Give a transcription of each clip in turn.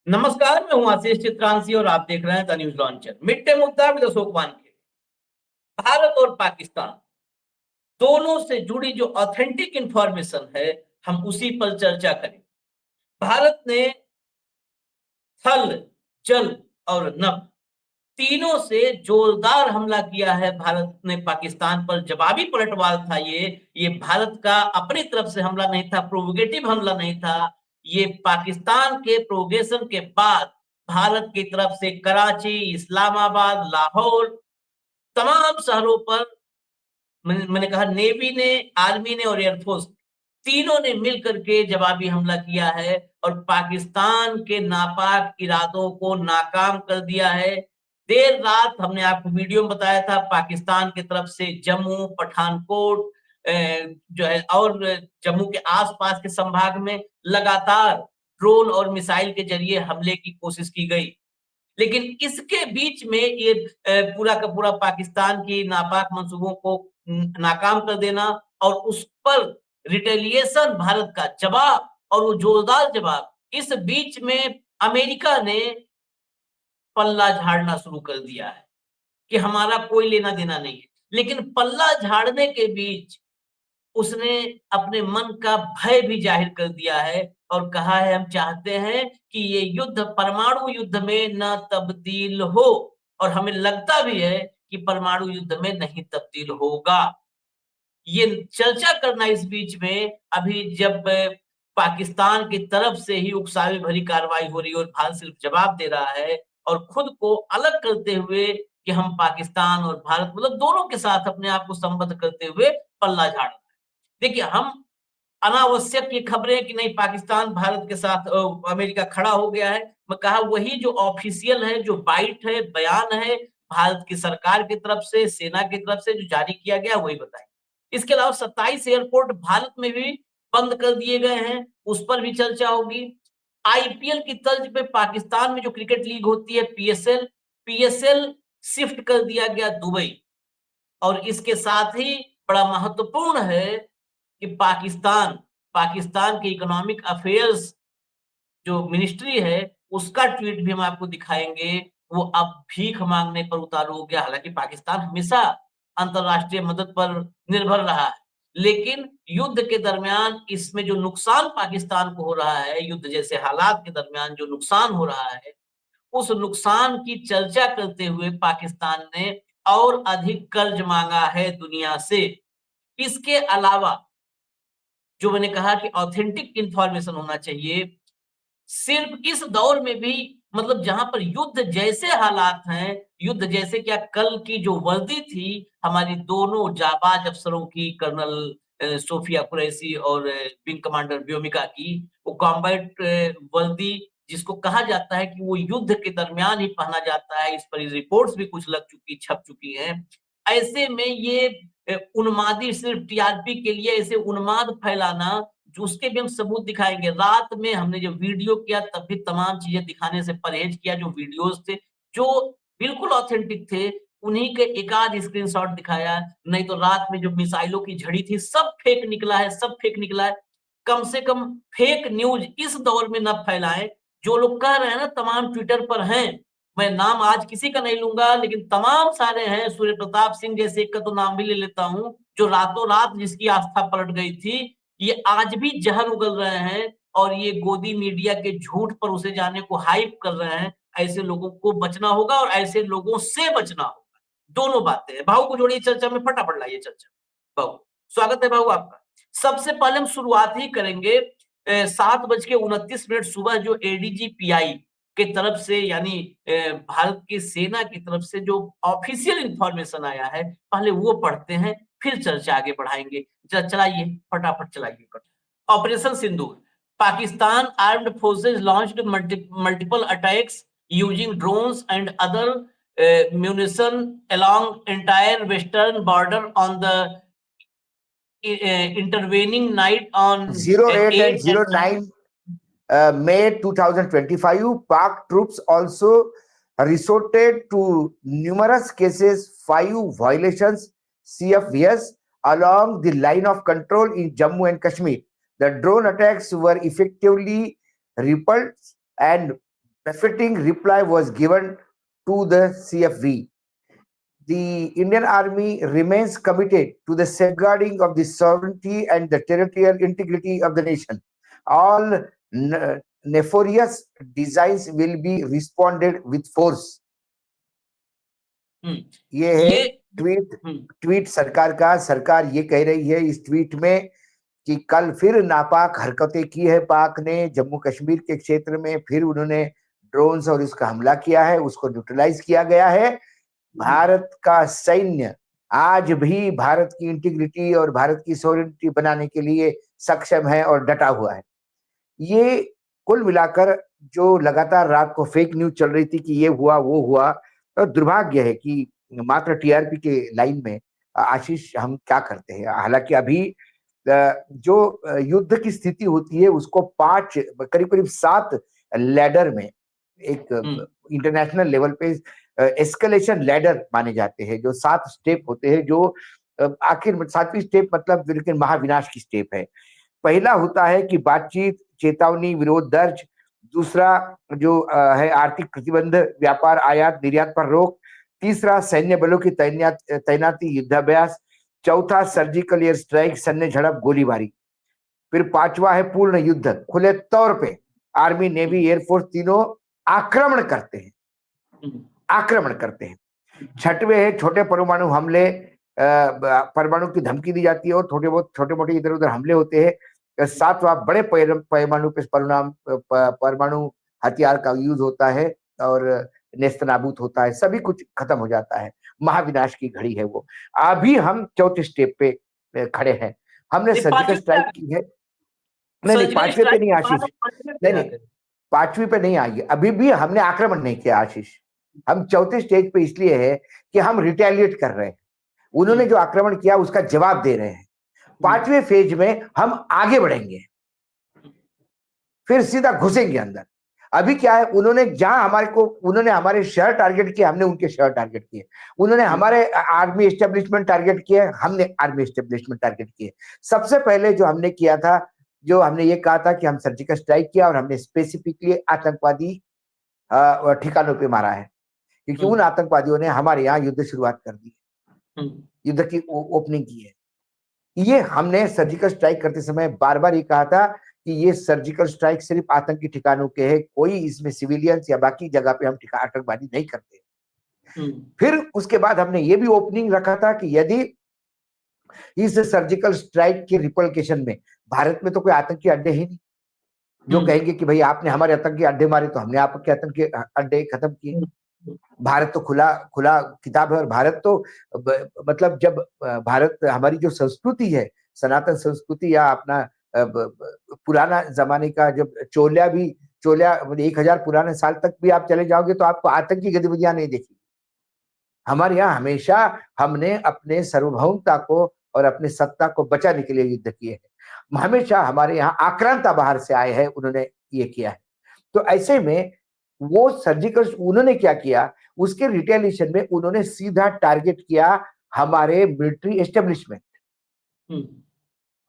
नमस्कार, मैं हूं आशीष चित्रांशी और आप देख रहे हैं the news launcher. Mid day मुद्दा विद अशोक वानखेड़े। भारत और पाकिस्तान दोनों से जुड़ी जो ऑथेंटिक इंफॉर्मेशन है, हम उसी पर चर्चा करें। भारत ने थल, जल और नभ तीनों से जोरदार हमला किया है। भारत ने पाकिस्तान पर जवाबी पलटवार था ये भारत का अपनी तरफ से हमला नहीं था, प्रोवोकेटिव हमला नहीं था। ये पाकिस्तान के प्रोवोकेशन के बाद भारत की तरफ से कराची, इस्लामाबाद, लाहौर तमाम शहरों पर मैंने कहा नेवी ने, आर्मी ने और एयरफोर्स तीनों ने मिल करके जवाबी हमला किया है और पाकिस्तान के नापाक इरादों को नाकाम कर दिया है। देर रात हमने आपको वीडियो में बताया था, पाकिस्तान की तरफ से जम्मू, पठानकोट जो है और जम्मू के आसपास के संभाग में लगातार ड्रोन और मिसाइल के जरिए हमले की कोशिश की गई। लेकिन इसके बीच में ये पूरा का पूरा पाकिस्तान की नापाक मंसूबों को नाकाम कर देना और उस पर रिटेलिएशन भारत का जवाब और वो जोरदार जवाब, इस बीच में अमेरिका ने पल्ला झाड़ना शुरू कर दिया है कि हमारा कोई लेना देना नहीं है। लेकिन पल्ला झाड़ने के बीच उसने अपने मन का भय भी जाहिर कर दिया है और कहा है हम चाहते हैं कि ये युद्ध परमाणु युद्ध में न तब्दील हो और हमें लगता भी है कि परमाणु युद्ध में नहीं तब्दील होगा। ये चर्चा करना इस बीच में अभी जब पाकिस्तान की तरफ से ही उकसावे भरी कार्रवाई हो रही है और भारत सिर्फ जवाब दे रहा है और खुद को अलग करते हुए कि हम पाकिस्तान और भारत मतलब दोनों के साथ अपने आप को संबद्ध करते हुए पल्ला झाड़ रहा है। देखिए, हम अनावश्यक ये खबरें कि नहीं पाकिस्तान भारत के साथ अमेरिका खड़ा हो गया है, मैं कहा वही जो ऑफिशियल है, जो बाइट है, बयान है भारत की सरकार की तरफ से, सेना की तरफ से जो जारी किया गया वही बताएं। इसके अलावा 27 एयरपोर्ट भारत में भी बंद कर दिए गए हैं, उस पर भी चर्चा होगी। आईपीएल की तर्ज पे पाकिस्तान में जो क्रिकेट लीग होती है पीएसएल शिफ्ट कर दिया गया दुबई। और इसके साथ ही बड़ा महत्वपूर्ण है कि पाकिस्तान पाकिस्तान के इकोनॉमिक अफेयर्स जो मिनिस्ट्री है, उसका ट्वीट भी हम आपको दिखाएँगे। वो अब भीख माँगने पर उतारू हो गया। हालाँकि पाकिस्तान हमेशा अंतर्राष्ट्रीय मदद पर निर्भर रहा है। लेकिन युद्ध के दरमियान इसमें जो नुकसान पाकिस्तान को हो रहा है, युद्ध जैसे हालात के दरमियान जो नुकसान हो रहा है, उस नुकसान की चर्चा करते हुए पाकिस्तान ने और अधिक कर्ज माँगा है दुनिया से। इसके अलावा जो मैंने कहा कि ऑथेंटिक इन्फॉर्मेशन होना चाहिए, सिर्फ इस दौर में भी मतलब जहाँ पर युद्ध जैसे हालात हैं, युद्ध जैसे क्या कल की जो वर्दी थी हमारी दोनों जाबाज अफसरों की, कर्नल सोफिया कुरैशी और विंग कमांडर व्योमिका की, वो कॉम्बैट वर्दी जिसको कहा जाता है कि वो युद्ध के दरमियान ही पहना जाता है, इस पर रिपोर्ट्स भी कुछ छप चुकी हैं। ऐसे में ये उन्मादी सिर्फ टीआरपी के लिए ऐसे उन्माद फैलाना, जो उसके भी हम सबूत दिखाएँगे। रात में हमने जो वीडियो किया तब भी तमाम चीज़ें दिखाने से परहेज़ किया, जो वीडियोज़ थे, जो बिल्कुल ऑथेंटिक थे, उन्हीं के एक-आध स्क्रीनशॉट दिखाया, नहीं तो रात में जो मिसाइलों की झड़ी थी, सब फेक निकला है, सब फेक निकला है। कम से कम फेक न्यूज़ इस दौर में ना फैलाएँ। जो लोग कह रहे हैं ना तमाम ट्विटर पर हैं, मैं नाम आज किसी का नहीं लूँगा, लेकिन तमाम सारे हैं, सूर्य प्रताप सिंह जैसे एक का तो नाम भी ले लेता हूँ, जो रातों-रात जिसकी आस्था पलट गई थी, ये आज भी जहर उगल रहे हैं और ये गोदी मीडिया के झूठ पर उसे जाने को हाइप कर रहे हैं। ऐसे लोगों को बचना होगा और ऐसे लोगों से बचना होगा। दोनों बातें हैं। भाऊ को जोड़िए चर्चा में, फटाफट लाइए चर्चा। भाऊ, स्वागत है भाऊ आपका। सबसे पहले हम शुरुआत ही करेंगे 7:29 सुबह जो एडीजीपीआई की तरफ से यानी भारत की सेना की तरफ से जो ऑफिशियल इन्फॉर्मेशन आया है, पहले वो पढ़ते हैं, फिर चर्चा आगे बढ़ाएँगे। चलाइए, फटाफट चलाइए। Operation Sindoor. Pakistan armed forces launched multiple attacks using drones and other munition along entire western border on the intervening night on 08 and 8 and 9. 09 May 2025, Pak troops also resorted to numerous cases, 5 violations CFVS along the line of control in Jammu and Kashmir. The drone attacks were effectively repulsed and befitting reply was given to the CFV. The Indian Army remains committed to the safeguarding of the sovereignty and the territorial integrity of the nation. All nefarious designs will be responded with force. ये है ये tweet सरकार का। सरकार ये कह रही है इस ट्वीट में कि कल फिर नापाक हरकतें की है पाक ने जम्मू कश्मीर के क्षेत्र में। फिर उन्होंने ड्रोन्स और इसका हमला किया है, उसको न्यूट्रलाइज किया गया है। भारत का सैन्य आज भी भारत की इंटीग्रिटी और भारत की सोवरेनिटी बनाने के लिए सक्षम है और डटा हुआ है। ये कुल मिलाकर जो लगातार रात को फेक न्यूज चल रही थी कि ये हुआ वो हुआ, तो दुर्भाग्य है कि मात्र टीआरपी के लाइन में आशीष हम क्या करते हैं। हालांकि अभी जो युद्ध की स्थिति होती है उसको करीब करीब 7 लैडर में एक इंटरनेशनल लेवल पे एस्केलेशन लैडर माने जाते हैं, जो 7 स्टेप होते हैं, जो आखिर में 7वीं स्टेप मतलब बिल्कुल महाविनाश की स्टेप है। पहला होता है कि बातचीत, चेतावनी, विरोध दर्ज। दूसरा जो है आर्थिक प्रतिबंध, व्यापार, आयात निर्यात पर रोक। तीसरा सैन्य बलों की तैनाती, युद्धाभ्यास। चौथा सर्जिकल एयर स्ट्राइक, सैन्य झड़प, गोलीबारी। फिर 5वां है पूर्ण युद्ध, खुले तौर पे आर्मी, नेवी, एयरफोर्स तीनों आक्रमण करते हैं। 6वें है छोटे परमाणु हमले, परमाणु की धमकी दी जाती है और छोटे मोटे इधर उधर हमले होते हैं। 7वां बड़े पैमाने पे परमाणु हथियार का यूज होता है और नेस्तनाबूद होता है, सभी कुछ खत्म हो जाता है। महाविनाश की घड़ी है वो। अभी हम चौथे स्टेप पे खड़े हैं। हमने सर्जिकल स्ट्राइक की है। नहीं, 5वें पे नहीं आशीष, नहीं 5वीं पे नहीं आई। अभी भी हमने आक्रमण नहीं किया आशीष। हम चौथे स्टेज पे इसलिए है कि हम रिटेलिएट कर रहे हैं। उन्होंने जो आक्रमण किया उसका जवाब दे रहे हैं। 5वें फेज में हम आगे बढ़ेंगे, फिर सीधा घुसेंगे अंदर। अभी क्या है, उन्होंने हमारे शहर टारगेट किए, हमने उनके शहर टारगेट किए। उन्होंने हमारे आर्मी एस्टेब्लिशमेंट टारगेट किए, हमने आर्मी एस्टेब्लिशमेंट टारगेट किए। सबसे पहले जो हमने किया था, जो हमने ये कहा था कि हम सर्जिकल स्ट्राइक किया और हमने स्पेसिफिकली आतंकवादी ठिकानों पे मारा है, क्योंकि उन आतंकवादियों ने हमारे यहाँ युद्ध शुरुआत कर दी है, युद्ध की ओपनिंग की है। ये हमने सर्जिकल स्ट्राइक करते समय बार बार ये कहा था कि ये सर्जिकल स्ट्राइक सिर्फ आतंकी ठिकानों के है, कोई इसमें सिविलियंस या बाकी जगह पे हम आतंकवादी नहीं करते। फिर उसके बाद हमने ये भी ओपनिंग रखा था कि यदि इस सर्जिकल स्ट्राइक के रिपल्केशन में, भारत में तो कोई आतंकी अड्डे ही नहीं, जो कहेंगे कि भाई आपने हमारे आतंकी अड्डे मारे तो हमने आपके आतंकी अड्डे खत्म किए। भारत तो खुला किताब है। और भारत तो मतलब जब भारत, हमारी जो संस्कृति है, सनातन संस्कृति या अपना पुराना जमाने का, जब चोल्या 1000 पुराने साल तक भी आप चले जाओगे तो आपको आतंकी गतिविधियां नहीं देखी। हमारे यहाँ हमेशा हमने अपने सार्वभौमता को और अपने सत्ता को बचाने के लिए युद्ध किए हैं। हमेशा हमारे यहाँ आक्रांता बाहर से आए हैं, उन्होंने ये किया है। तो ऐसे में वो सर्जिकल उन्होंने क्या किया, उसके रिटेलिएशन में उन्होंने सीधा टारगेट किया हमारे मिलिट्री एस्टेब्लिशमेंट।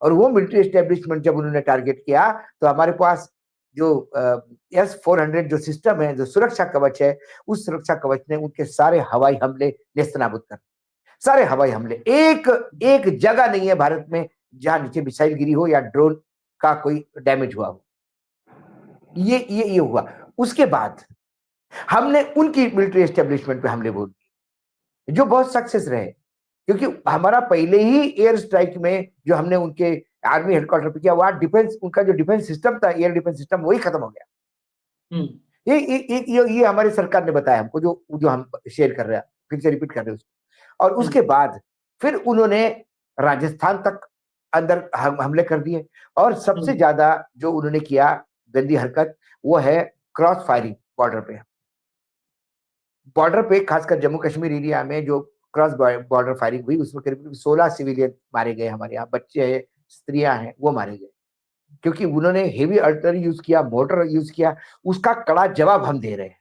और वो मिलिट्री एस्टेब्लिशमेंट जब उन्होंने टारगेट किया तो हमारे पास जो S-400 जो सिस्टम है, जो सुरक्षा कवच है, उस सुरक्षा कवच ने उनके सारे हवाई हमले नेस्तनाबूद कर, सारे हवाई हमले। एक जगह नहीं है भारत में जहां नीचे मिसाइल गिरी हो या ड्रोन का कोई डैमेज हुआ हो। ये हुआ। उसके बाद हमने उनकी मिलिट्री एस्टेब्लिशमेंट पे हमले बोल दिए, जो बहुत सक्सेस रहे, क्योंकि हमारा पहले ही एयर स्ट्राइक में जो हमने उनके आर्मी हेडक्वार्टर पे किया, वहां डिफेंस, उनका जो डिफेंस सिस्टम था, एयर डिफेंस सिस्टम, वही खत्म हो गया। ये हमारी सरकार ने बताया हमको, जो हम शेयर कर रहे हैं, फिर से रिपीट कर रहे हैं उसको। और उसके बाद फिर उन्होंने राजस्थान तक अंदर हमले कर दिए। और सबसे ज्यादा जो उन्होंने किया गंदी हरकत, वो है क्रॉस फायरिंग बॉर्डर पे, खासकर जम्मू कश्मीर एरिया में जो क्रॉस बॉर्डर फायरिंग हुई, उसमें करीब 16 सिविलियन मारे गए। हमारे यहाँ बच्चे हैं, स्त्रियां हैं, वो मारे गए, क्योंकि उन्होंने हेवी आर्टिलरी यूज किया, मोटर यूज किया। उसका कड़ा जवाब हम दे रहे हैं।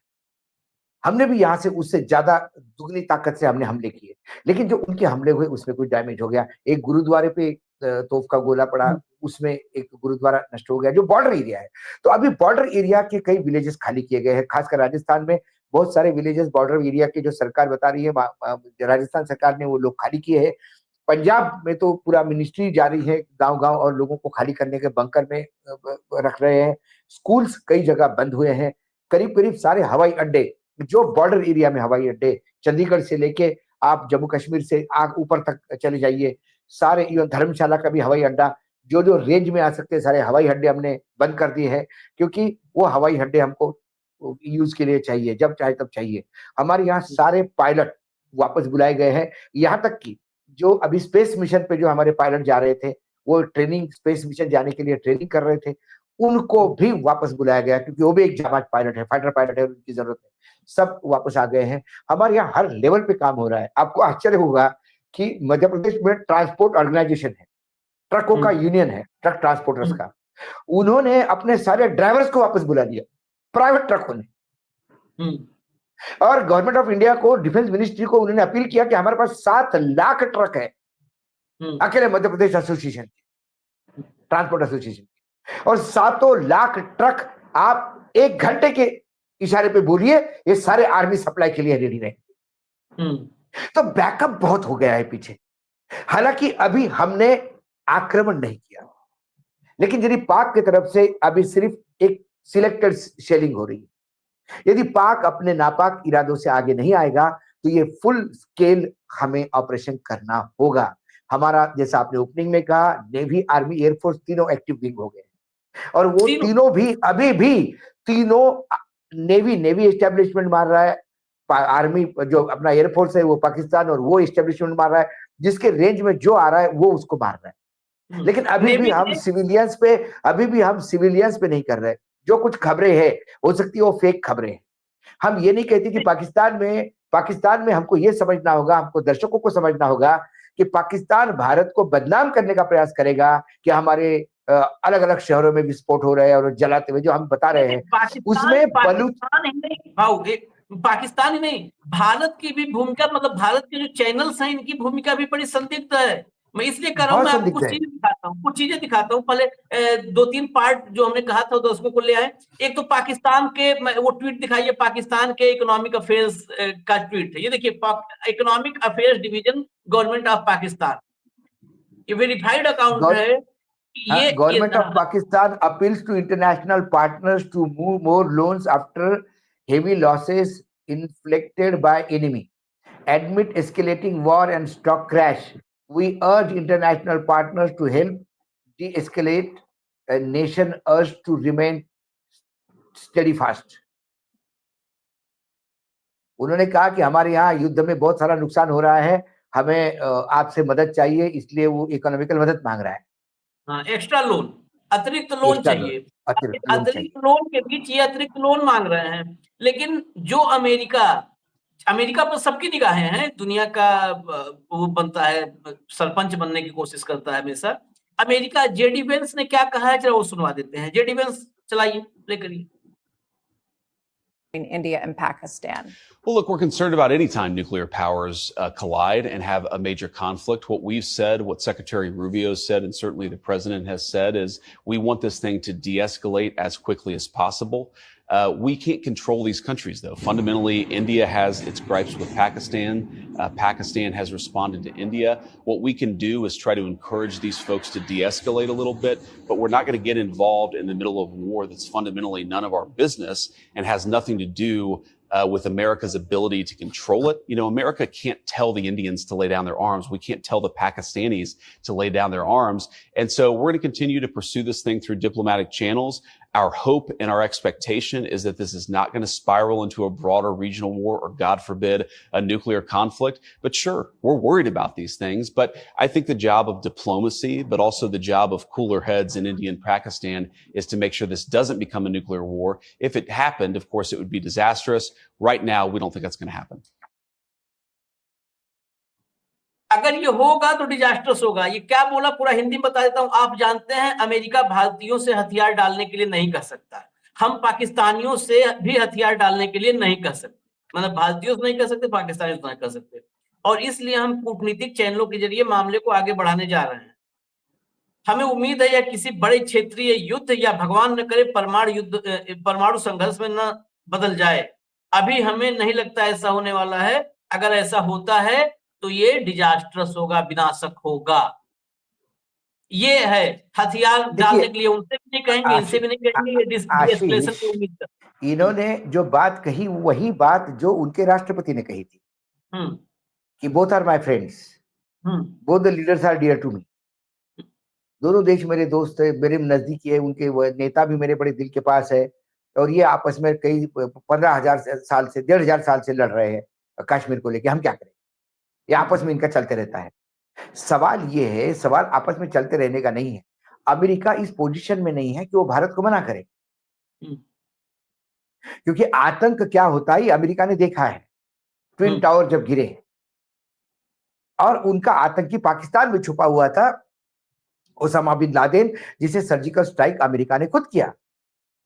हमने भी यहाँ से उससे ज्यादा दुगनी ताकत से हमने हमले किए, लेकिन जो उनके हमले हुए उसमें कुछ डैमेज हो गया। एक गुरुद्वारे पे तोप का गोला पड़ा, उसमें एक गुरुद्वारा नष्ट हो गया जो बॉर्डर एरिया है। तो अभी बॉर्डर एरिया के कई विलेजेस खाली किए गए हैं, खासकर राजस्थान में बहुत सारे विलेजेस बॉर्डर एरिया के जो सरकार बता रही है, राजस्थान सरकार ने वो लोग खाली किए हैं। पंजाब में तो पूरा मिनिस्ट्री जारी है, गांव-गांव और लोगों को खाली करने के बंकर में रख रहे हैं। स्कूल्स कई जगह बंद हुए हैं। करीब-करीब सारे हवाई अड्डे, जो बॉर्डर एरिया में हवाई अड्डे, चंडीगढ़ से लेके आप जम्मू कश्मीर से आग ऊपर तक चले जाइए, सारे इवन धर्मशाला का भी हवाई अड्डा, जो रेंज में आ सकते हैं सारे हवाई अड्डे हमने बंद कर दिए हैं, क्योंकि वो हवाई अड्डे हमको यूज के लिए चाहिए, जब चाहे तब चाहिए। हमारे यहाँ सारे पायलट वापस बुलाए गए हैं, यहाँ तक कि जो अभी स्पेस मिशन पे जो हमारे पायलट जा रहे थे, वो ट्रेनिंग स्पेस मिशन जाने के लिए ट्रेनिंग कर रहे थे, उनको भी वापस बुलाया गया, क्योंकि वो भी एक जाबाज पायलट है, फाइटर पायलट है, उनकी जरूरत है। सब वापस आ गए हैं। हमारे यहाँ हर लेवल पे काम हो रहा है। आपको आश्चर्य होगा कि मध्य प्रदेश में ट्रांसपोर्ट ऑर्गेनाइजेशन है, ट्रकों का यूनियन है, ट्रक ट्रांसपोर्टर्स का। उन्होंने अपने सारे ड्राइवर्स को वापस बुला लिया, प्राइवेट ट्रकों ने। और गवर्नमेंट ऑफ इंडिया को, डिफेंस मिनिस्ट्री को उन्होंने अपील किया कि हमारे पास 7 लाख ट्रक है अकेले मध्य प्रदेश एसोसिएशन की, ट्रांसपोर्ट एसोसिएशन की, और 7 लाख ट्रक आप 1 घंटे के इशारे पे बोलिए, ये सारे आर्मी सप्लाई के लिए रेडी रहे। तो बैकअप बहुत हो गया है पीछे। हालांकि अभी हमने आक्रमण नहीं किया, लेकिन यदि पाक की तरफ से अभी सिर्फ एक सिलेक्टेड शेलिंग हो रही है, यदि पाक अपने नापाक इरादों से आगे नहीं आएगा तो ये फुल स्केल हमें ऑपरेशन करना होगा। हमारा, जैसा आपने ओपनिंग में कहा, नेवी, आर्मी, एयरफोर्स तीनों एक्टिव विंग हो गए, और वो तीनों भी अभी भी तीनों, नेवी एस्टेब्लिशमेंट मार रहा है, आर्मी जो अपना एयरफोर्स है वो पाकिस्तान, और वो एस्टेब्लिशमेंट मार रहा है, जिसके रेंज में जो आ रहा है वो उसको मार रहा है। लेकिन अभी भी हम सिविलियंस पे नहीं कर रहे। जो कुछ खबरें हैं, हो सकती है वो फेक खबरें हैं। हम ये नहीं कहते कि पाकिस्तान में हमको ये समझना होगा, हमको दर्शकों को समझना होगा कि पाकिस्तान भारत को बदनाम करने का प्रयास करेगा कि हमारे अलग अलग शहरों में विस्फोट हो रहे हैं और जलाते हुए जो हम बता रहे हैं, उसमें पाकिस्तान ही नहीं, भारत की भी भूमिका, मतलब भारत के जो चैनल्स हैं, इनकी भूमिका भी बड़ी संदिग्ध है। मैं इसलिए कर रहा हूँ, मैं आपको कुछ चीजें दिखाता हूँ। पहले 2-3 पार्ट जो हमने कहा था दर्शकों को ले आए। एक तो पाकिस्तान के वो ट्वीट दिखाइए, पाकिस्तान के इकोनॉमिक अफेयर्स का ट्वीट है, ये देखिए, economic affairs division, government of Pakistan, ये वेरीफाइड अकाउंट है। Government of Pakistan appeals to international partners to move more loans after heavy losses inflicted by enemy. Amid escalating war and stock crash, we urge international partners to help de-escalate. A nation urged to remain steadfast. उन्होंने कहा कि हमारे यहाँ युद्ध में बहुत सारा नुकसान हो रहा है, हमें आपसे मदद चाहिए, इसलिए वो इकोनॉमिकल मदद मांग रहा है। हाँ, एक्स्ट्रा लोन, अतिरिक्त लोन चाहिए। अतिरिक्त लोन के बीच ये अतिरिक्त लोन मांग रहे हैं। लेकिन जो अमेरिका पर सबकी निगाहें हैं, दुनिया का वो बनता है, सरपंच बनने की कोशिश करता है हमेशा। अमेरिका, जेडी वेंस ने क्या कहा है, जरा वो सुनवा देते हैं। जेडी वेंस चलाइए, प्ले करिए। In India and Pakistan. Well, look, we're concerned about any time nuclear powers collide and have a major conflict. What we've said, what Secretary Rubio said, and certainly the president has said, is we want this thing to de-escalate as quickly as possible. We can't control these countries, though. Fundamentally, India has its gripes with Pakistan. Pakistan has responded to India. What we can do is try to encourage these folks to de-escalate a little bit, but we're not going to get involved in the middle of war that's fundamentally none of our business and has nothing to do with America's ability to control it. You know, America can't tell the Indians to lay down their arms. We can't tell the Pakistanis to lay down their arms. And so we're going to continue to pursue this thing through diplomatic channels. Our hope and our expectation is that this is not going to spiral into a broader regional war or, God forbid, a nuclear conflict. But sure, we're worried about these things. But I think the job of diplomacy, but also the job of cooler heads in India and Pakistan, is to make sure this doesn't become a nuclear war. If it happened, of course, it would be disastrous. Right now, we don't think that's going to happen. अगर ये होगा तो disasters होगा। ये क्या बोला, पूरा हिंदी में बता देता हूं। आप जानते हैं, अमेरिका भारतीयों से हथियार डालने के लिए नहीं कह सकता, हम पाकिस्तानियों से भी हथियार डालने के लिए नहीं कह सकते। मतलब भारतीयों से नहीं कह सकते, पाकिस्तानियों से नहीं कह सकते। और इसलिए हम कूटनीतिक चैनलों के जरिए मामले को आगे बढ़ाने जा रहे हैं। हमें उम्मीद है या किसी बड़े क्षेत्रीय युद्ध या भगवान न करे परमाणु संघर्ष में न बदल जाए। अभी हमें नहीं लगता ऐसा होने वाला है। अगर ऐसा होता है तो ये डिजास्टरस होगा, विनाशक होगा। ये है हथियार डालने के लिए उनसे भी नहीं कहेंगे, इनसे भी नहीं कहेंगे, ये डिएस्केलेशन आशीष, की उम्मीद कर। इन्होंने जो बात कही वही बात जो उनके राष्ट्रपति ने कही थी हम्म कि both are my friends, hmm both the leaders are dear to me. दोनों देश मेरे दोस्त है, मेरे नजदीकी है, उनके नेता भी मेरे बड़े दिल के पास है, और ये आपस में कई 15,000 साल से 1,500 साल से लड़ रहे हैं कश्मीर को लेके। हम क्या करें, ये आपस में इनका चलते रहता है। सवाल ये है, सवाल आपस में चलते रहने का नहीं है। अमेरिका इस पोजीशन में नहीं है कि वो भारत को मना करे, क्योंकि आतंक क्या होता है ये अमेरिका ने देखा है। ट्विन टावर जब गिरे और उनका आतंकी पाकिस्तान में छुपा हुआ था, ओसामा बिन लादेन, जिसे सर्जिकल स्ट्राइक अमेरिका ने खुद किया।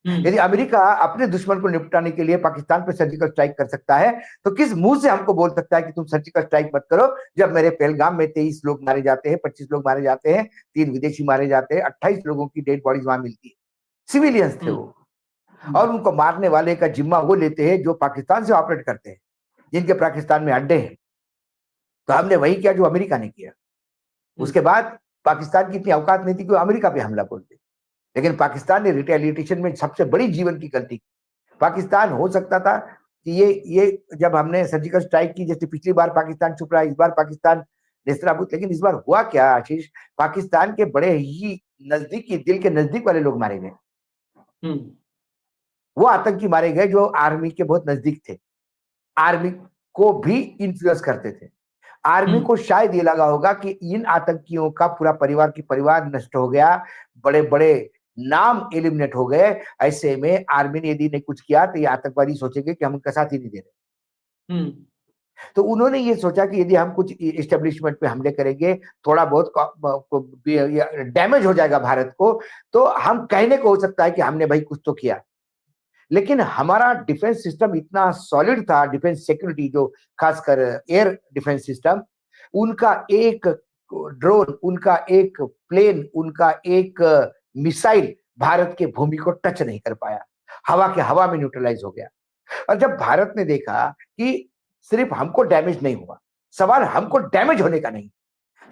यदि अमेरिका अपने दुश्मन को निपटाने के लिए पाकिस्तान पर सर्जिकल स्ट्राइक कर सकता है, तो किस मुंह से हमको बोल सकता है कि तुम सर्जिकल स्ट्राइक मत करो, जब मेरे पहलगाम में 23 लोग मारे जाते हैं, 25 लोग मारे जाते हैं, 3 विदेशी मारे जाते हैं, 28 लोगों की डेड बॉडीज वहां मिलती है, सिविलियंस थे वो। और उनको मारने वाले का जिम्मा वो लेते हैं जो पाकिस्तान से ऑपरेट करते हैं, जिनके पाकिस्तान में अड्डे हैं। तो हमने वही किया जो अमेरिका ने किया। उसके बाद पाकिस्तान की इतनी औकात नहीं थी कि अमेरिका पे हमला बोलते, लेकिन पाकिस्तान ने रिटेलिएशन में सबसे बड़ी जीवन की गलती की। पाकिस्तान हो सकता था कि ये जब हमने सर्जिकल स्ट्राइक की, जैसे पिछली बार पाकिस्तान चुप रहा, इस बार पाकिस्तान नेस्तनाबूद। लेकिन इस बार हुआ क्या आशीष, पाकिस्तान के बड़े ही नजदीकी, दिल के नजदीक वाले लोग मारे गए। वो आतंकी मारे गए जो आर्मी के बहुत नजदीक थे, आर्मी को भी इन्फ्लुएंस करते थे। आर्मी को शायद ये लगा होगा कि इन आतंकियों का पूरा परिवार की परिवार नष्ट हो गया, बड़े बड़े नाम एलिमिनेट हो गए। ऐसे में आर्मी ने यदि नहीं कुछ किया तो ये आतंकवादी सोचेंगे कि हम उनका साथ ही नहीं दे रहे। तो उन्होंने ये सोचा कि यदि हम कुछ इस्टेब्लिशमेंट पे हमले करेंगे, थोड़ा बहुत डैमेज हो जाएगा भारत को, तो हम कहने को हो सकता है कि हमने भाई कुछ तो किया। लेकिन हमारा डिफेंस सिस्टम इतना सॉलिड था, डिफेंस सिक्योरिटी जो खासकर एयर डिफेंस सिस्टम, उनका एक ड्रोन, उनका एक प्लेन, उनका एक मिसाइल भारत के भूमि को टच नहीं कर पाया, हवा में न्यूट्रलाइज हो गया। और जब भारत ने देखा कि सिर्फ हमको डैमेज नहीं हुआ, सवाल हमको डैमेज होने का नहीं,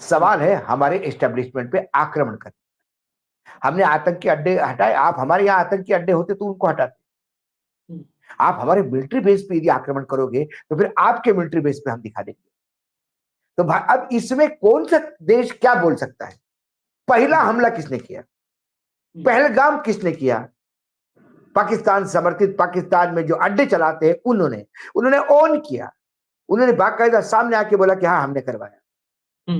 सवाल है हमारे एस्टेब्लिशमेंट पे आक्रमण करने। हमने आतंकी अड्डे हटाए, आप हमारे यहाँ आतंकी अड्डे होते तो उनको हटाते। आप हमारे मिलिट्री बेस पे यदि आक्रमण करोगे तो फिर आपके मिलिट्री बेस पे हम दिखा देंगे। तो अब इसमें कौन सा देश क्या बोल सकता है? पहला हमला किसने किया? पहलगाम किसने किया? पाकिस्तान समर्थित, पाकिस्तान में जो अड्डे चलाते हैं उन्होंने ऑन किया, उन्होंने बाकायदा सामने आके बोला कि हाँ हमने करवाया।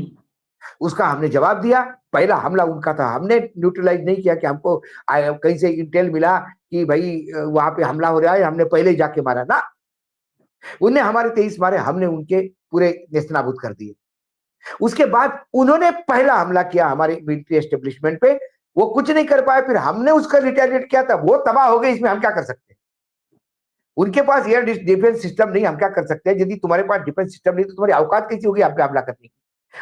उसका हमने जवाब दिया। पहला हमला उनका था, हमने न्यूट्रलाइज नहीं किया कि हमको कहीं से इंटेल मिला कि भाई वहां पे हमला हो रहा है, हमने पहले ही जाके मारा ना। उन्हें हमारे 23 मारे, हमने उनके पूरे नेस्तनाबूद कर दिए। उसके बाद उन्होंने पहला हमला किया हमारे मिलिट्री एस्टेब्लिशमेंट पे, वो कुछ नहीं कर पाए, फिर हमने उसका रिटेलिएट किया था, वो तबाह हो गए। इसमें हम क्या कर सकते हैं? उनके पास एयर डिफेंस सिस्टम नहीं, हम क्या कर सकते हैं? यदि तुम्हारे पास डिफेंस सिस्टम नहीं तो तुम्हारी औकात कैसी होगी आप पे हमला करने की?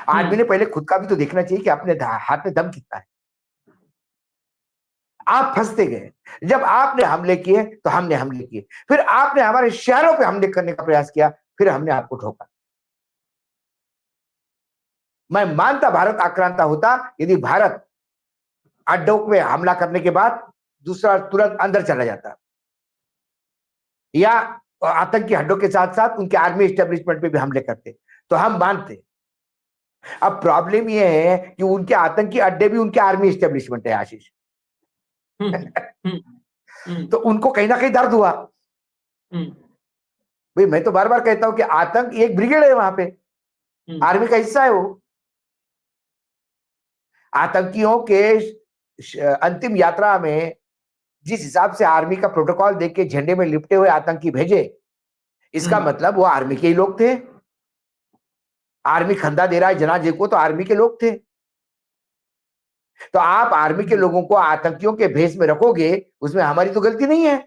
आदमी ने पहले खुद का भी तो देखना चाहिए कि अपने हाथ में दम कितना है। आप फंसते गए। जब आपने हमले किए तो हमने हमले किए, फिर आपने हमारे शहरों पे हमले करने का प्रयास किया, फिर हमने आपको ठोका। मैं मानता भारत आक्रांता होता यदि भारत अड्डों पे हमला करने के बाद दूसरा तुरंत अंदर चला जाता, या आतंकी अड्डों के साथ साथ उनके आर्मी एस्टेब्लिशमेंट पे भी हमले करते, तो हम मानते। अब प्रॉब्लम यह है कि उनके आतंकी अड्डे भी उनके आर्मी एस्टेब्लिशमेंट है आशीष। तो उनको कहीं ना कहीं दर्द हुआ। भाई मैं तो बार बार कहता हूं कि आतंक एक ब्रिगेड है, वहां पे आर्मी का हिस्सा है वो। आतंकियों के अंतिम यात्रा में जिस हिसाब से आर्मी का प्रोटोकॉल देख के झंडे में लिपटे हुए आतंकी भेजे, इसका मतलब वो आर्मी के ही लोग थे। आर्मी खंदा दे रहा है जनाजे को तो आर्मी के लोग थे। तो आप आर्मी के लोगों को आतंकियों के भेष में रखोगे, उसमें हमारी तो गलती नहीं है।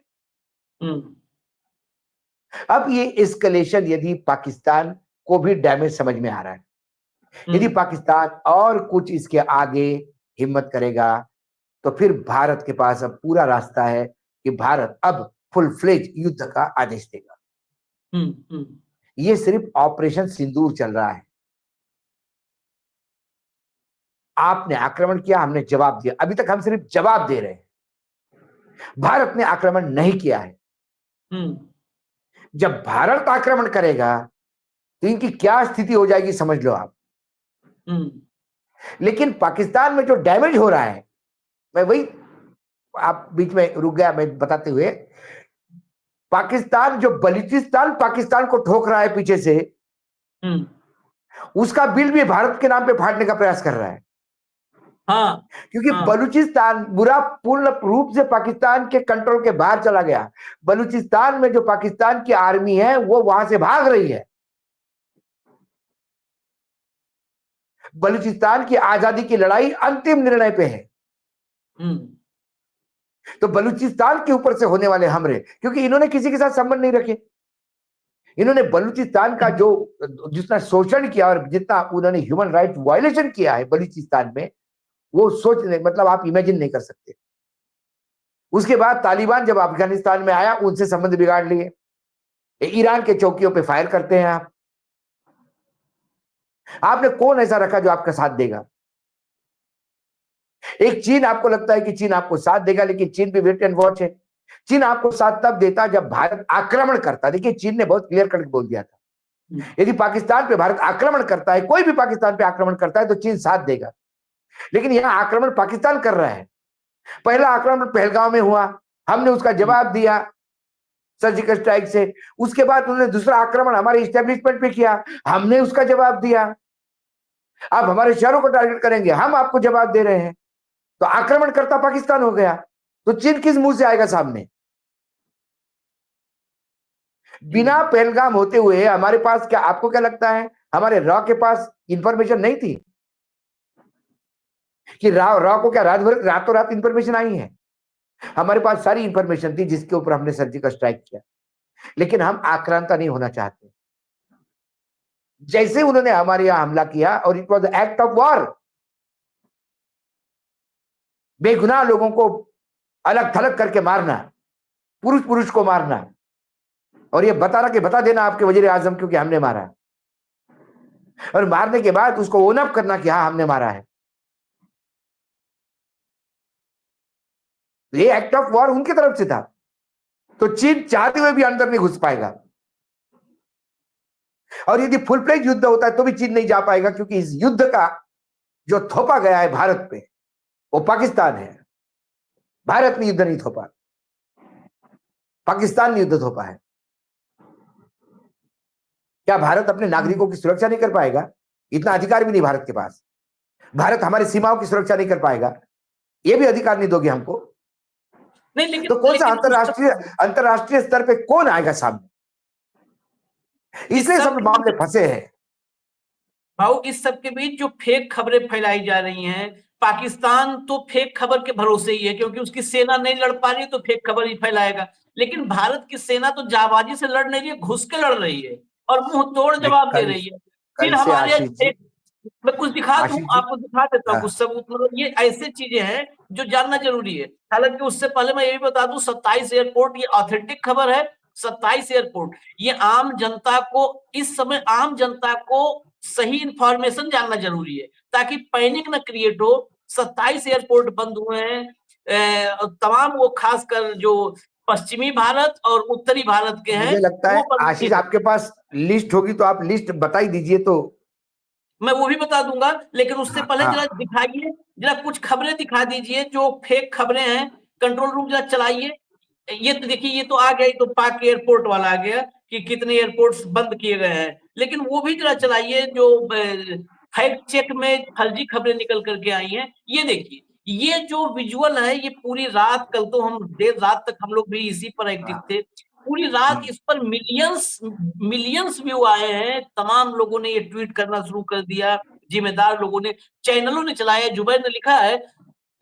अब ये एस्केलेशन यदि पाकिस्तान को भी डैमेज समझ में आ रहा है, यदि पाकिस्तान और कुछ इसके आगे हिम्मत करेगा तो फिर भारत के पास अब पूरा रास्ता है कि भारत अब फुल फ्लेज युद्ध का आदेश देगा। ये सिर्फ ऑपरेशन सिंदूर चल रहा है। आपने आक्रमण किया, हमने जवाब दिया। अभी तक हम सिर्फ जवाब दे रहे हैं, भारत ने आक्रमण नहीं किया है। जब भारत आक्रमण करेगा तो इनकी क्या स्थिति हो जाएगी समझ लो आप। लेकिन पाकिस्तान में जो डैमेज हो रहा है, मैं वही, आप बीच में रुक गया मैं बताते हुए, पाकिस्तान जो बलूचिस्तान पाकिस्तान को ठोक रहा है पीछे से, उसका बिल भी भारत के नाम पे फाड़ने का प्रयास कर रहा है। हाँ, क्योंकि हाँ। बलूचिस्तान पूरा पूर्ण रूप से पाकिस्तान के कंट्रोल के बाहर चला गया। बलूचिस्तान में जो पाकिस्तान की आर्मी है वो वहां से भाग रही है। बलूचिस्तान की आजादी की लड़ाई अंतिम निर्णय पे है। तो बलूचिस्तान के ऊपर से होने वाले हमले, क्योंकि इन्होंने किसी के साथ संबंध नहीं रखे, इन्होंने बलूचिस्तान का जो जितना शोषण किया और जितना उन्होंने ह्यूमन राइट वायलेशन किया है बलूचिस्तान में, वो सोचने मतलब आप इमेजिन नहीं कर सकते। उसके बाद तालिबान जब अफगानिस्तान में आया, उनसे संबंध बिगाड़ लिए, ईरान के चौकियों पे फायर करते हैं आप। आपने कौन ऐसा रखा जो आपका साथ देगा? एक चीन, आपको लगता है कि चीन आपको साथ देगा, लेकिन चीन भी वेट एंड वॉच है। चीन आपको साथ तब देता जब भारत आक्रमण करता। देखिए चीन ने बहुत क्लियर कट बोल दिया था, यदि पाकिस्तान पे भारत आक्रमण करता है, कोई भी पाकिस्तान पे आक्रमण करता है तो चीन साथ देगा। लेकिन यहां आक्रमण पाकिस्तान कर रहा है। पहला आक्रमण पहलगांव में हुआ, हमने उसका जवाब दिया सर्जिकल स्ट्राइक से। उसके बाद उन्होंने दूसरा आक्रमण हमारे इस्टेब्लिशमेंट पे किया, हमने उसका जवाब दिया। आप हमारे शहरों को टारगेट करेंगे, हम आपको जवाब दे रहे हैं। तो आक्रमणकर्ता पाकिस्तान हो गया, तो चीन किस मुंह से आएगा सामने? बिना पहलगाम होते हुए हमारे पास क्या, आपको क्या लगता है हमारे रॉ के पास इंफॉर्मेशन नहीं थी कि रॉ को क्या रातों रात इंफॉर्मेशन आई है? हमारे पास सारी इंफॉर्मेशन थी जिसके ऊपर हमने सर्जिकल स्ट्राइक किया। लेकिन हम आक्रांता नहीं होना चाहते। जैसे उन्होंने हमारे यहां हमला किया, और it was act of war, बेगुनाह लोगों को अलग थलग करके मारना, पुरुष पुरुष को मारना, और ये बता देना आपके वजीर आजम क्योंकि हमने मारा है, और मारने के बाद उसको ओन अप करना कि हाँ हमने मारा है। ये एक्ट ऑफ वॉर उनकी तरफ से था। तो चीन चाहते हुए भी अंदर नहीं घुस पाएगा, और यदि फुल फ्लेज युद्ध होता है तो भी चीन नहीं जा पाएगा, क्योंकि इस युद्ध का जो थोपा गया है भारत पे वो पाकिस्तान है। भारत ने युद्ध नहीं थोपा, पाकिस्तान ने युद्ध थोपा है। क्या भारत अपने नागरिकों की सुरक्षा नहीं कर पाएगा? इतना अधिकार भी नहीं भारत के पास। भारत हमारी सीमाओं की सुरक्षा नहीं कर पाएगा, ये भी अधिकार नहीं दोगे हमको? नहीं, लेकिन तो कौन सा अंतरराष्ट्रीय स्तर पे कौन आएगा सामने? इसलिए सब मामले फंसे हैं भाऊ। इस सब के बीच जो फेक खबरें फैलाई जा रही हैं, पाकिस्तान तो फेक खबर के भरोसे ही है, क्योंकि उसकी सेना नहीं लड़ पा रही तो फेक खबर ही फैलाएगा। लेकिन भारत की सेना तो जाबाजी से लड़ नहीं रही है, घुस के लड़ रही है और मुंह तोड़ जवाब दे रही है। फिर कल से हमारे आशीष जी, मैं कुछ दिखा दूं, आशीष जी, आपको दिखा देता हूँ हाँ। कुछ सबूत। मतलब ये ऐसे चीजें हैं जो जानना जरूरी है। हालांकि उससे पहले मैं ये भी बता दूं, 27 एयरपोर्ट, ये ऑथेंटिक खबर है। 27 एयरपोर्ट, ये आम जनता को, इस समय आम जनता को सही इंफॉर्मेशन जानना जरूरी है ताकि पैनिक न क्रिएट हो। 27 एयरपोर्ट बंद हुए हैं, तमाम वो खासकर जो पश्चिमी भारत और उत्तरी भारत के हैं। मुझे लगता है आशीष आपके पास लिस्ट होगी, तो आप लिस्ट बता ही दीजिए तो मैं वो भी बता दूंगा। लेकिन उससे पहले हाँ। जरा दिखाइए, जरा कुछ खबरें दिखा दीजिए जो फेक खबरें हैं। कंट्रोल रूम जरा चलाइए। ये तो देखिए, ये तो आ गया, ये तो पाक एयरपोर्ट वाला आ गया कि कितने एयरपोर्ट्स बंद किए गए हैं। लेकिन वो भी जरा चलाइए जो फैक्ट चेक में फर्जी खबरें निकल करके आई हैं। ये देखिए, ये जो विजुअल है, ये पूरी रात, कल तो हम देर रात तक हम लोग भी इसी पर एक्टिव थे। पूरी रात इस पर मिलियंस व्यू आए हैं। तमाम लोगों ने ये ट्वीट करना शुरू कर दिया, जिम्मेदार लोगों ने, चैनलों ने चलाया। जुबैर ने लिखा है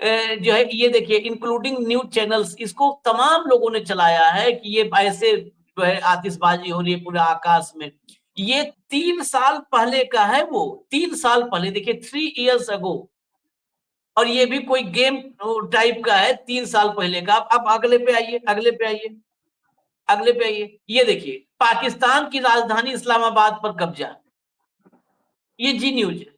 जो है, ये देखिए, इंक्लूडिंग न्यूज चैनल्स, इसको तमाम लोगों ने चलाया है कि ये ऐसे जो है आतिशबाजी हो रही है पूरे आकाश में। ये 3 साल पहले का है, वो 3 साल पहले, देखिए 3 years ago और ये भी कोई गेम टाइप का है 3 साल पहले का। अब अगले पे आइए, अगले पे आइए, अगले पे आइए। ये देखिए, पाकिस्तान की राजधानी इस्लामाबाद पर कब्जा, ये जी न्यूज है।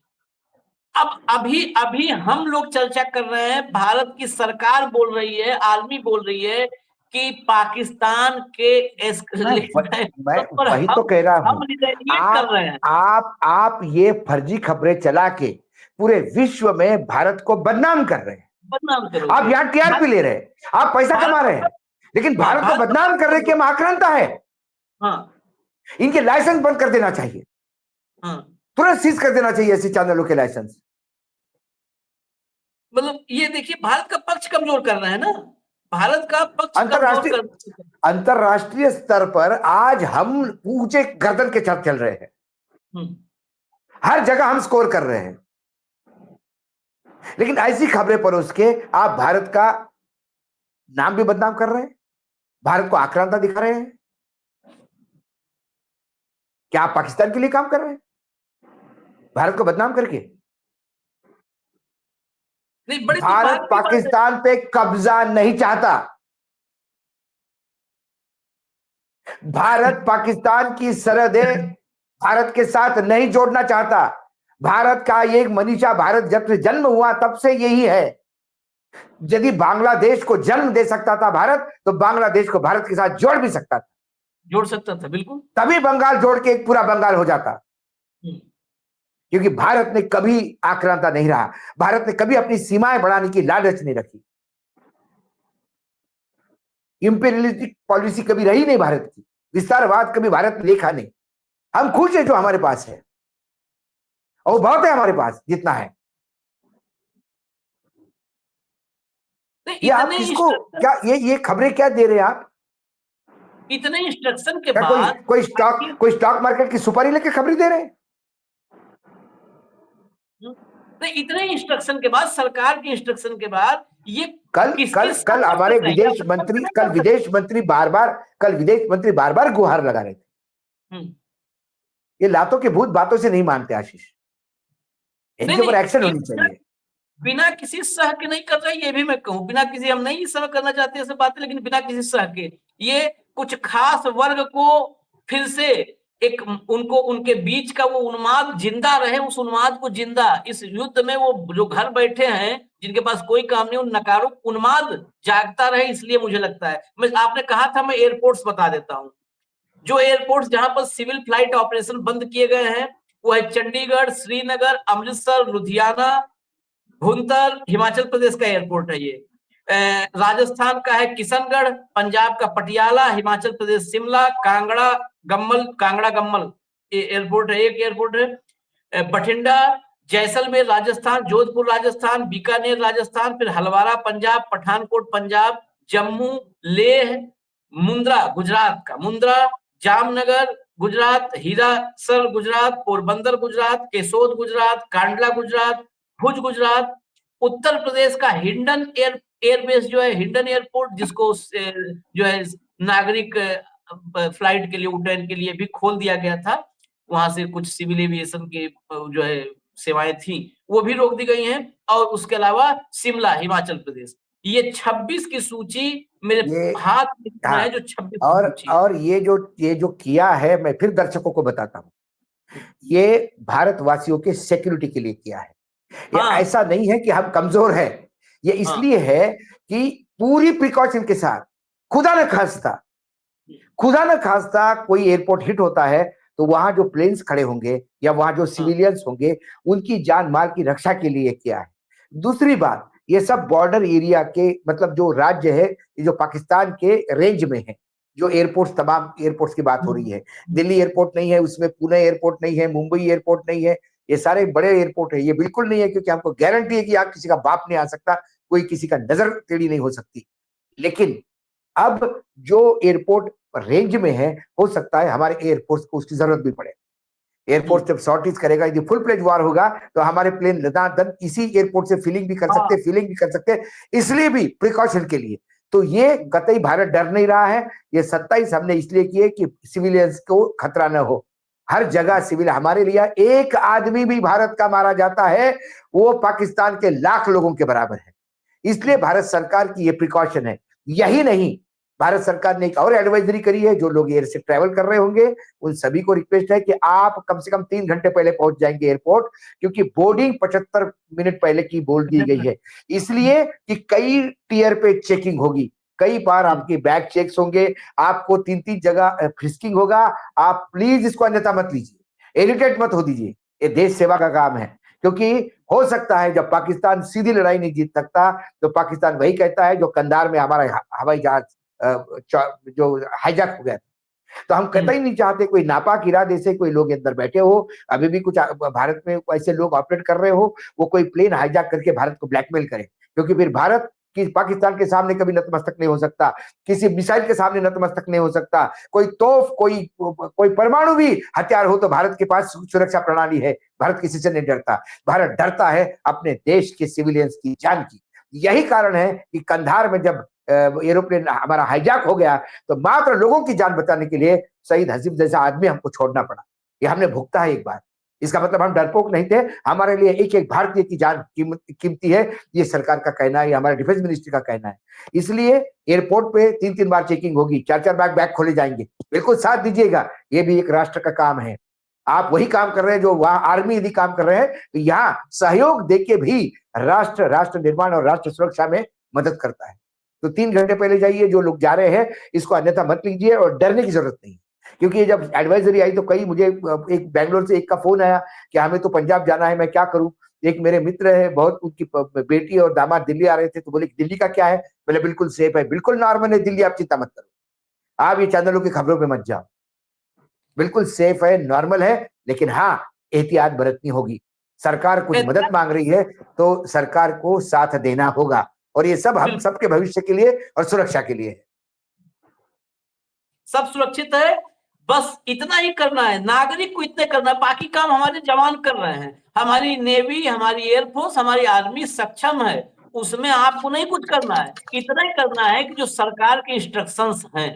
अब अभी अभी हम लोग चर्चा कर रहे हैं, भारत की सरकार बोल रही है, आर्मी बोल रही है कि पाकिस्तान के मैं पर वही तो कह रहा हम हूँ। रिटेलिएट कर रहे हैं। आप ये फर्जी खबरें चला के पूरे विश्व में भारत को बदनाम कर रहे हैं। बदनाम करो। आप यहाँ टीआरपी ले रहे हैं, आप पैसा कमा रहे हैं, लेकिन भारत को बदनाम कर रहे कि हम आक्रांता है। हाँ, इनके लाइसेंस बंद कर देना चाहिए, हाँ, तुरंत सीज कर देना चाहिए ऐसे चैनलों के लाइसेंस। मतलब ये देखिए, भारत का पक्ष कमजोर कर रहे हैं ना, भारत का पक्ष कमजोर कर। अंतरराष्ट्रीय स्तर पर आज हम ऊंचे गर्दन के साथ चल रहे हैं, हर जगह हम स्कोर कर रहे हैं, लेकिन ऐसी खबरें परोस के आप भारत का नाम भी बदनाम कर रहे हैं, भारत को आक्रांता दिखा रहे हैं। क्या आप पाकिस्तान के लिए काम कर रहे हैं भारत को बदनाम करके? नहीं, बड़ी भारत पाकिस्तान पे कब्जा नहीं चाहता। भारत पाकिस्तान की सरहदें भारत के साथ नहीं जोड़ना चाहता। भारत का एक मनीषा, भारत जब से जन्म हुआ तब से यही है। यदि बांग्लादेश को जन्म दे सकता था भारत, तो बांग्लादेश को भारत के साथ जोड़ भी सकता था, जोड़ सकता था, बिल्कुल। तभी बंगाल जोड़ के एक पूरा बंगाल हो जाता। क्योंकि भारत ने कभी आक्रांता नहीं रहा, भारत ने कभी अपनी सीमाएं बढ़ाने की लालच नहीं रखी, इंपीरियलिस्टिक पॉलिसी कभी रही नहीं भारत की, विस्तारवाद कभी भारत ने देखा नहीं। हम खुश हैं जो हमारे पास है, और बहुत है हमारे पास जितना है। ये आप किसको क्या ये खबरें क्या दे रहे हैं आप? इतने इंस्ट्रक्शन के क्या बाद कोई स्टॉक मार्केट की सुपारी लेके खबरें दे रहे हैं? नहीं, इतने इंस्ट्रक्शन के बाद, सरकार के इंस्ट्रक्शन के बाद, ये कल हमारे विदेश मंत्री बार बार गुहार लगा रहे थे। ये लातों के भूत बातों से नहीं मानते आशीष, इनके ऊपर एक्शन होनी चाहिए। बिना किसी सह के नहीं कर रहे, ये भी मैं कहूं, बिना किसी, हम नहीं सह करना चाहते ऐसे बातें, लेकिन बिना किसी सह के ये कुछ खास वर्ग को फिर से एक उनको उनके बीच का वो उन्माद जिंदा रहे, उस उन्माद को जिंदा इस युद्ध में, वो जो घर बैठे हैं जिनके पास कोई काम नहीं, उन नकारों उन्माद जागता रहे, इसलिए मुझे लगता है। मैं, आपने कहा था, मैं एयरपोर्ट्स बता देता हूं। जो एयरपोर्ट्स जहां पर सिविल फ्लाइट ऑपरेशन बंद किए गए हैं वो है चंडीगढ़, श्रीनगर, अमृतसर, लुधियाना, भुंतर, हिमाचल प्रदेश का एयरपोर्ट है ये। राजस्थान का है किशनगढ़, पंजाब का पटियाला, हिमाचल प्रदेश शिमला, कांगड़ा गम्मल एयरपोर्ट है, एक एयरपोर्ट है। बठिंडा, जैसलमेर राजस्थान, जोधपुर राजस्थान, बीकानेर राजस्थान, फिर हलवारा पंजाब, पठानकोट पंजाब, जम्मू, लेह, मुंद्रा गुजरात का, मुंद्रा, जामनगर गुजरात, हीरासर गुजरात, पोरबंदर गुजरात, केसोद गुजरात, कांडला गुजरात, भुज गुजरात। उत्तर प्रदेश का हिंडन एयरबेस जो है, हिंडन एयरपोर्ट, जिसको जो है नागरिक फ्लाइट के लिए, उड्डयन के लिए भी खोल दिया गया था, वहां से कुछ सिविल एविएशन की जो है सेवाएं थी वो भी रोक दी गई हैं। और उसके अलावा शिमला, हिमाचल प्रदेश। ये 26 की सूची मेरे हाथ में है, जो 26 और ये जो किया है, मैं फिर दर्शकों को बताता हूँ, ये भारतवासियों के सिक्योरिटी के लिए किया है। ये ऐसा नहीं है कि हम कमजोर हैं, ये इसलिए है कि पूरी प्रिकॉशन के साथ, खुदा न खास्ता कोई एयरपोर्ट हिट होता है तो वहां जो प्लेन्स खड़े होंगे या वहां जो सिविलियंस होंगे, उनकी जान माल की रक्षा के लिए किया है। दूसरी बात, ये सब बॉर्डर एरिया के, मतलब जो राज्य है, जो पाकिस्तान के रेंज में है, जो एयरपोर्ट्स, तमाम एयरपोर्ट्स की बात हो रही है। दिल्ली एयरपोर्ट नहीं है उसमें, पुणे एयरपोर्ट नहीं है, मुंबई एयरपोर्ट नहीं है, ये सारे बड़े एयरपोर्ट है। ये बिल्कुल नहीं है, क्योंकि हमको गारंटी है कि आप किसी का बाप नहीं आ सकता, कोई किसी का नजर टेढ़ी नहीं हो सकती। लेकिन अब जो एयरपोर्ट रेंज में है, हो सकता है हमारे एयरफोर्स को उसकी जरूरत भी पड़े। एयरफोर्स जब शॉर्टेज करेगा, यदि फुल प्लेज वार होगा, तो हमारे प्लेन लदान इसी एयरपोर्ट से फीलिंग भी कर सकते, इसलिए भी प्रिकॉशन के लिए। तो ये कतई भारत डर नहीं रहा है। ये 27 हमने इसलिए किए कि सिविलियंस को खतरा न हो, हर जगह सिविल, हमारे लिए एक आदमी भी भारत का मारा जाता है वो पाकिस्तान के लाख लोगों के बराबर है। इसलिए भारत सरकार की ये प्रिकॉशन है। यही नहीं, भारत सरकार ने एक और एडवाइजरी करी है, जो लोग एयर से ट्रैवल कर रहे होंगे उन सभी को रिक्वेस्ट है कि आप कम से कम 3 घंटे पहले पहुंच जाएंगे एयरपोर्ट, क्योंकि बोर्डिंग 75 मिनट पहले की बोल दी गई है, इसलिए कि कई टियर पे चेकिंग होगी, कई बार आपके बैग चेक्स होंगे, आपको 3-3 जगह फ्रिस्किंग होगा। आप प्लीज इसको अन्यथा मत लीजिए, इरिटेट मत हो दीजिए, ये देश सेवा का काम है। क्योंकि हो सकता है जब पाकिस्तान सीधी लड़ाई नहीं जीत सकता तो पाकिस्तान वही कहता है जो कंधार में हमारा हवाई जहाज जो हाईजैक हो गया। तो हम कतई नहीं चाहते कोई नापाक इरादे से कोई लोग अंदर बैठे हो, अभी भी कुछ भारत में ऐसे लोग ऑपरेट कर रहे हो, वो कोई प्लेन हाईजैक करके भारत को ब्लैकमेल करे, क्योंकि फिर भारत कि पाकिस्तान के सामने कभी नतमस्तक नहीं हो सकता, किसी मिसाइल के सामने नतमस्तक नहीं हो सकता, कोई तोफ, कोई परमाणु भी हथियार हो तो भारत के पास सुरक्षा प्रणाली है। भारत किसी से नहीं डरता, भारत डरता है अपने देश के सिविलियंस की जान की। यही कारण है कि कंधार में जब एरोप्लेन हमारा हाईजैक हो गया तो मात्र लोगों की जान बचाने के लिए शहीद हसीब जैसा आदमी हमको छोड़ना पड़ा। ये हमने भुगता है एक बार, इसका मतलब हम डरपोक नहीं थे, हमारे लिए एक एक भारतीय की जान कीमती है, ये सरकार का कहना है, ये हमारे डिफेंस मिनिस्ट्री का कहना है। इसलिए एयरपोर्ट पे 3-3 बार चेकिंग होगी, 4-4 बैग खोले जाएंगे, बिल्कुल साथ दीजिएगा, ये भी एक राष्ट्र का काम है। आप वही काम कर रहे हैं जो वहां आर्मी यदि काम कर रहे हैं, तो यहाँ सहयोग देके भी राष्ट्र निर्माण और राष्ट्र सुरक्षा में मदद करता है। तो 3 घंटे पहले जाइए, जो लोग जा रहे हैं इसको अन्यथा मत लीजिए और डरने की जरूरत नहीं, क्योंकि जब एडवाइजरी आई तो कई, मुझे एक बैंगलोर से एक का फोन आया कि हमें तो पंजाब जाना है, मैं क्या करूं। एक मेरे मित्र है बहुत, उनकी बेटी और दामाद दिल्ली आ रहे थे, तो बोले दिल्ली का क्या है, बोले बिल्कुल सेफ है, बिल्कुल नॉर्मल है दिल्ली, आप चिंता मत करो, आप ये चैनलों की खबरों पे मत जाओ, बिल्कुल सेफ है, नॉर्मल है, लेकिन हाँ एहतियात बरतनी होगी। सरकार कुछ मदद मांग रही है तो सरकार को साथ देना होगा, और ये सब हम सबके भविष्य के लिए और सुरक्षा के लिए है। सब सुरक्षित है, बस इतना ही करना है, नागरिक को इतने करना है, बाकी काम हमारे जवान कर रहे हैं। हमारी नेवी, हमारी एयरफोर्स, हमारी आर्मी सक्षम है, उसमें आपको नहीं कुछ करना है, इतना ही करना है कि जो सरकार के इंस्ट्रक्शंस हैं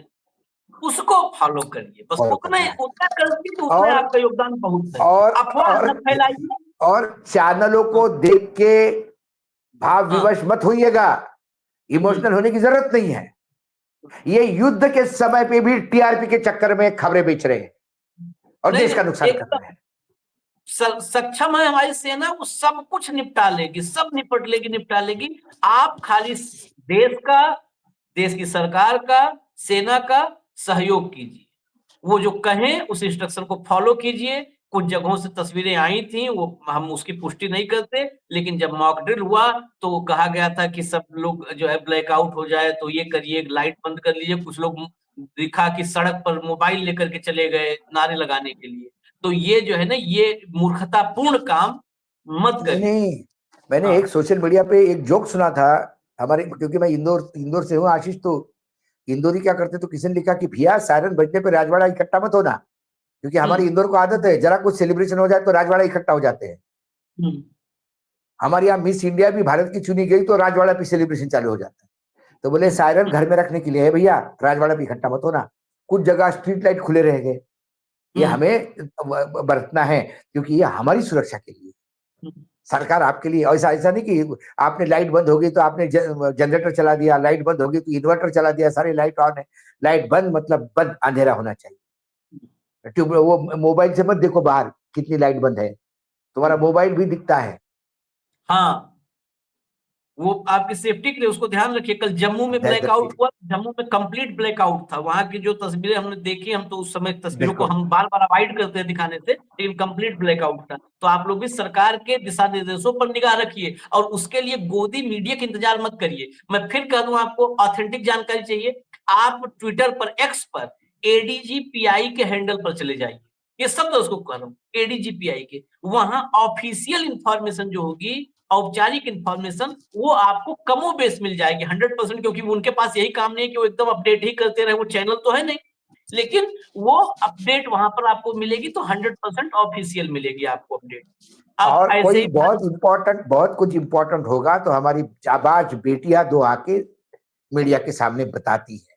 उसको फॉलो करिए, बस उतना करके तो उसमें आपका योगदान बहुत है। अफवाह न फैलाइए और चैनलों को देख के भाव विवश मत होइएगा, इमोशनल होने की जरूरत नहीं है। ये युद्ध के समय पे भी टीआरपी के चक्कर में खबरें बेच रहे हैं और देश का नुकसान कर रहे हैं। सक्षम है हमारी सेना, वो सब कुछ निपटा लेगी, सब निपट लेगी, निपटा लेगी। आप खाली देश की सरकार का, सेना का सहयोग कीजिए, वो जो कहें उस इंस्ट्रक्शन को फॉलो कीजिए। कुछ जगहों से तस्वीरें आई थी, वो हम उसकी पुष्टि नहीं करते, लेकिन जब मॉक ड्रिल हुआ तो कहा गया था कि सब लोग जो है ब्लैकआउट हो जाए तो ये करिए, लाइट बंद कर लीजिए। कुछ लोग दिखा कि सड़क पर मोबाइल लेकर के चले गए नारे लगाने के लिए। तो ये जो है ना, ये मूर्खतापूर्ण काम मत करिए। मैंने एक सोशल मीडिया पे एक जोक सुना था हमारे, क्योंकि मैं इंदौर से हूँ आशीष, तो इंदौरी क्या करते, तो किसी ने लिखा कि भैया सायरन बजने पे राजवाड़ा इकट्ठा मत होना, क्योंकि हमारी इंदौर को आदत है जरा कुछ सेलिब्रेशन हो जाए तो राजवाड़ा इकट्ठा हो जाते हैं। हमारे यहाँ मिस इंडिया भी भारत की चुनी गई तो राजवाड़ा पे सेलिब्रेशन चालू हो जाता है। तो बोले सायरन घर में रखने के लिए है भैया, राजवाड़ा पे इकट्ठा मत होना। कुछ जगह स्ट्रीट लाइट खुले रह गए, ये हमें बरतना है, क्योंकि ये हमारी सुरक्षा के लिए। सरकार आपके लिए, ऐसा नहीं कि आपने लाइट बंद हो गई तो आपने जनरेटर चला दिया, लाइट बंद हो गई तो इन्वर्टर चला दिया, सारी लाइट ऑन है। लाइट बंद मतलब बंद, अंधेरा होना चाहिए। वो मोबाइल से मत देखो बाहर कितनी लाइट बंद है, तुम्हारा मोबाइल भी दिखता है। हाँ, वो आपकी सेफ्टी के लिए, उसको ध्यान रखिए। कल जम्मू में ब्लैकआउट हुआ, जम्मू में कंप्लीट ब्लैकआउट था। वहां की जो तस्वीरें हमने देखी, हम तो उस समय तस्वीरों को हम बार बार अवॉइड करते हैं दिखाने से, लेकिन कंप्लीट ब्लैकआउट था। तो आप लोग भी सरकार के दिशा निर्देशों पर निगाह रखिए, और उसके लिए गोदी मीडिया का इंतजार मत करिए। मैं फिर कह दूं, आपको ऑथेंटिक जानकारी चाहिए, आप ट्विटर पर, एक्स पर एडीजीपीआई के हैंडल पर चले जाइए। ये शब्द उसको कह रहा हूँ, एडीजीपीआई के। वहां ऑफिशियल इंफॉर्मेशन जो होगी, औपचारिक इंफॉर्मेशन, वो आपको कमोबेश मिल जाएगी 100%, क्योंकि उनके पास यही काम नहीं है कि वो एकदम अपडेट ही करते रहे, वो चैनल तो है नहीं, लेकिन वो अपडेट वहां पर आपको मिलेगी, तो 100% ऑफिशियल मिलेगी आपको अपडेट। और कोई बहुत कुछ इंपॉर्टेंट होगा तो हमारी जाबाज बेटियां 2 आके मीडिया के सामने बताती है,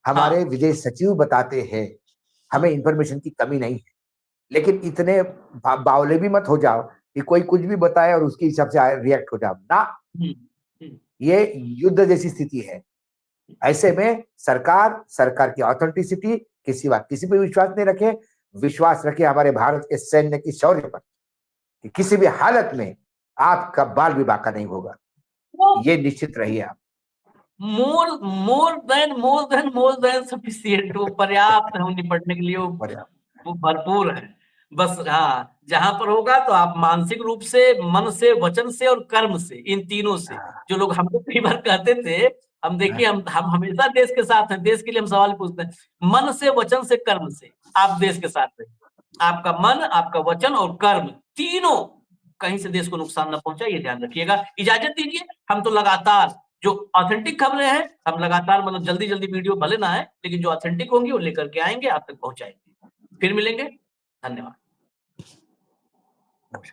हमारे विदेश सचिव बताते हैं, हमें इंफॉर्मेशन की कमी नहीं है। लेकिन इतने बावले भी मत हो जाओ कि कोई कुछ भी बताए और उसके हिसाब से रिएक्ट हो जाओ ना। ये युद्ध जैसी स्थिति है। ऐसे में सरकार की ऑथेंटिसिटी, किसी पे विश्वास नहीं रखे, विश्वास रखे हमारे भारत के सैन्य की शौर्य पर कि किसी भी हालत में आपका बाल भी बांका नहीं होगा। ये निश्चित रहिए आप। मोर देन सफिशिएंट, वो पर्याप्त है उन्हें निपटने के लिए, वो भरपूर है। बस हाँ, जहां पर होगा तो आप मानसिक रूप से, मन से, वचन से और कर्म से, इन तीनों से, जो लोग हमको कई बार कहते थे, हम देखिए हम हमेशा देश के साथ हैं, देश के लिए हम सवाल पूछते हैं, मन से, वचन से, कर्म से आप देश के साथ रहिए। आपका मन, आपका वचन और कर्म तीनों कहीं से देश को नुकसान न पहुंचाए, ये ध्यान रखिएगा। इजाजत दीजिए, हम तो लगातार जो ऑथेंटिक खबरें हैं, हम लगातार मतलब जल्दी जल्दी वीडियो भले ना आए, लेकिन जो ऑथेंटिक होंगी वो लेकर के आएंगे, आप तक पहुंचाएंगे। फिर मिलेंगे, धन्यवाद।